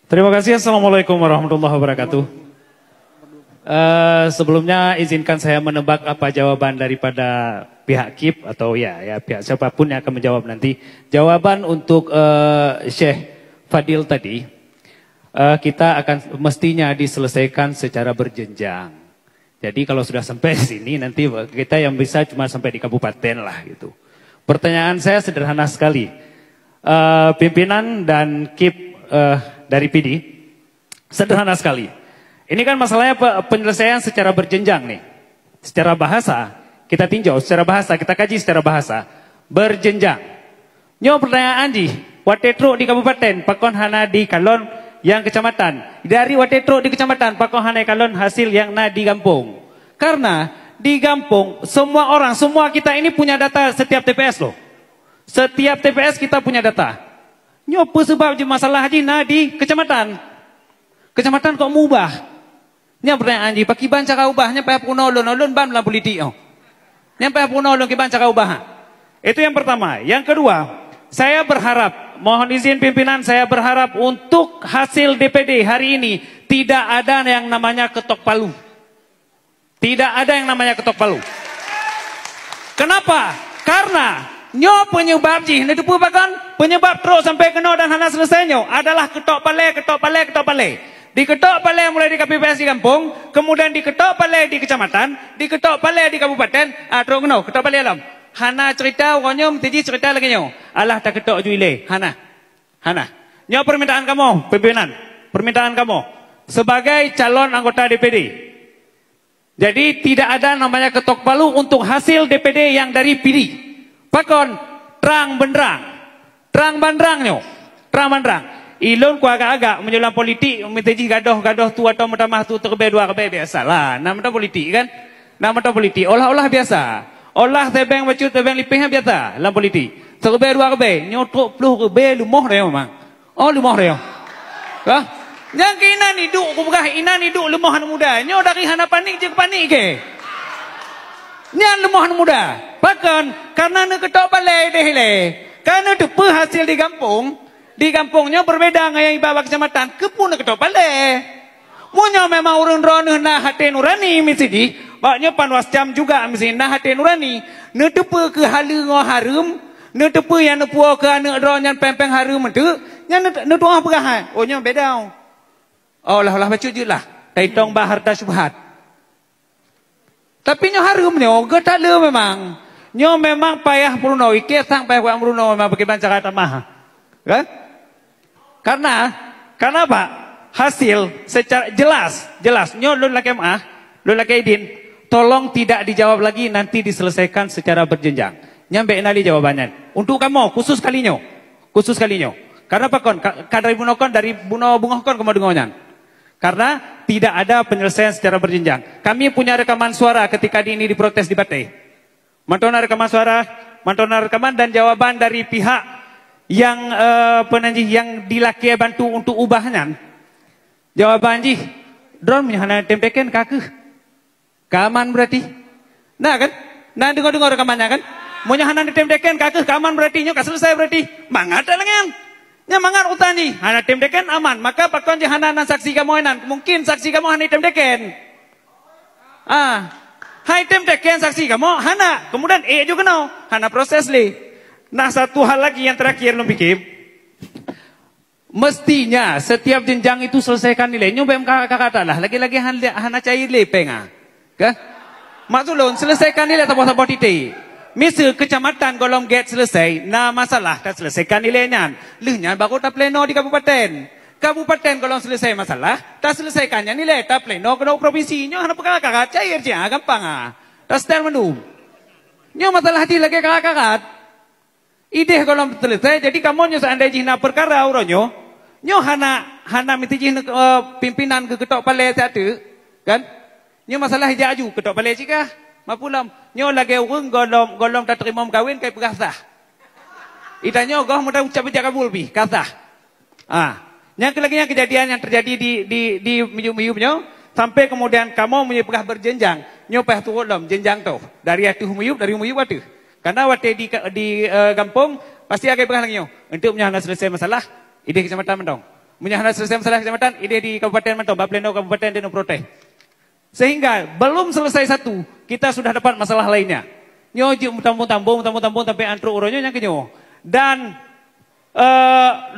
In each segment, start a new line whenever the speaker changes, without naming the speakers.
Terima kasih. Assalamualaikum warahmatullahi wabarakatuh. Sebelumnya izinkan saya menebak apa jawaban daripada pihak KIP atau ya pihak siapapun yang akan menjawab nanti. Jawaban untuk Syekh Fadil tadi, kita akan mestinya diselesaikan secara berjenjang. Jadi kalau sudah sampai sini nanti kita yang bisa cuma sampai di kabupaten lah gitu. Pertanyaan saya sederhana sekali. Pimpinan dan KIP dari PD, sederhana sekali. Ini kan masalahnya penyelesaian secara berjenjang nih. Secara bahasa, kita tinjau secara bahasa, kita kaji secara bahasa. Berjenjang. Nyo pertanyaan di, watetro di kabupaten, pakon hana di kalon yang kecamatan. Dari watetro di kecamatan, pakon hana kalon hasil yang na di kampung. Karena di kampung, semua orang, semua kita ini punya data setiap TPS loh. Setiap TPS kita punya data. Nyopo sebab je masalah haji na di kecamatan. Kecamatan kok mubah. Nya pertanyaan ji, paki ban cara ubahnya payah punolon ban dalam politik oh. Nya payah punolon ki ban cara ubah. Itu yang pertama. Yang kedua, saya berharap, mohon izin pimpinan, saya berharap untuk hasil DPD hari ini tidak ada yang namanya ketok palu. Tidak ada yang namanya ketok palu. Kenapa? Karena nyo penyebab ji, itu bahkan penyebab terus sampai kena dan hana selesainya adalah ketok pale. Diketok pale mulai di KPPS di kampung, kemudian diketok pale di kecamatan, diketok pale di kabupaten, terus kena ketok pale alam. Hana cerita orangnya mesti cerita lagi nyo. Alah tak ketok juile, hana. Nyo permintaan kamu, pimpinan, permintaan kamu sebagai calon anggota DPD. Jadi tidak ada namanya ketok palu untuk hasil DPD yang dari PD. Pakon terang benderang nyo, terang benderang. Ilon ku agak-agak menjelang politik, mesti gadoh tu atau metamah tu terbe dua kebe biasalah. Nama politik kan? Nama politik olah-olah biasa. Olah tebeng bacut tebeng lipihnya biasa dalam politik. Terbe dua kebe, nyotok puluh kebe lumoh dia memang. Oh lumoh dia. Kah? Yang kena hidup ku begah ina hidup lumohan muda. Nyo dari hana panik je panik ke. Nyan lumohan muda. Bahkan karena nak ketok balai deh le. Karena tu hasil di kampungnya berbeda dengan yang ibarat kecamatan. Kepun nak ketok balai. Munya memang urun ron na hati nurani mesti. Baknya panwas jam juga mesti na hati nurani. Netepe ke halu ngo harum. Netepe yang nepu ke anak ron yang pempeng harum itu. Yang netu apa kah? Oh nya beda. Oh lah baca je lah. Taitong baharta syubhat. Tapi nyo harum nyo, getala memang. Nyo memang payah Bruno, ikesang payah kuang Bruno memang pakai banca kata maha. Kan? Karena apa? Hasil secara jelas. Nyo lun laki maah, lun laki idin, tolong tidak dijawab lagi, nanti diselesaikan secara berjenjang. Nyampe nali jawabannya. Untuk kamu, khusus kali nyo. Karena apa kon? Kadari bunokon dari bunokon kamu dengonyan. Karena tidak ada penyelesaian secara berjenjang. Kami punya rekaman suara ketika ini diprotes di Batai. Mantona rekaman suara, mantona rekaman dan jawaban dari pihak yang penanji yang dilaki bantu untuk ubahnya. Jawaban ji, drone menyahana temteken kakeh. Keaman berarti. Nah kan? Nah dengar rekamannya kan? Menyahana temteken kakeh keaman berarti nyo selesai berarti. Mangata lengan. Nya mangan utani, hana tim deken aman. Maka pakon jahana saksi kamu enan. Mungkin saksi kamu hana tim deken. Hai tim deken saksi kamu hana. Kemudian juga no, hana proses li. Nah satu hal lagi yang terakhir lo pikir. Mestinya setiap jenjang itu selesaikan nilai. Nyoba kata lah. Lagi-lagi hana cair li penga. Kah? Maksudnya selesaikan nilai tapos-tapos titik. Misal kecamatan golong get selesai, nah masalah tak selesaikan nilainya. Lehnya baru tak pleno di kabupaten. Kabupaten golong selesai masalah, tak selesaikannya nilai tak pleno ke provinsinya. Hana perkara-kara cair je, gampang tak setel menu. Nyo masalah hati lagi kakak. Ide golong selesai, jadi kamu nyo seandainya jihna perkara uronyo, nyo hana mesti jihna pimpinan ke ketok palai satu, kan? Nyo masalah hija aju ketok palai jika. Mapulam, nyo lagi urung golong tak terima kawin kai perasah. Itanyo goh mudah ucap jaga bulbi, kasah. Yang lagi kejadian yang terjadi di miyum-miyum nyo sampai kemudian kamu punya pegah berjenjang, nyo payah turun jenjang tu dari miyum atuh. Karena waktu di kampung pasti agak pegah lagi nyo. Untuk menyahana selesai masalah, ide kecamatan mendong. Menyahana selesai masalah kecamatan, ide di Kabupaten Mantau, Bapleno Kabupaten Dino Protes. Sehingga belum selesai satu, kita sudah dapat masalah lainnya. Nyoji tambung-tambung tapi antru uronyo yang kenyo. Dan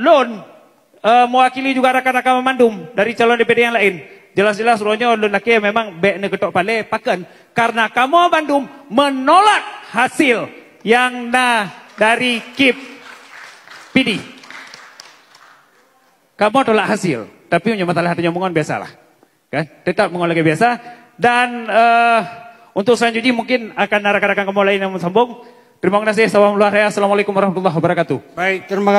Lon mewakili juga rakan-rakan memandum dari calon DPD yang lain. Jelas-jelas uronyo Lon laki memang baik ketok pale paken. Karena kamu Bandung menolak hasil yang dari KIP PD. Kamu tolak hasil, tapi punya masalah hati nyomongan biasalah. Kan? Tetap mengolah lagi biasa. Dan untuk selanjutnya mungkin akan rekan-rekan kamu lain yang sambung. Terima kasih. Assalamualaikum warahmatullahi wabarakatuh.
Baik, terima kasih.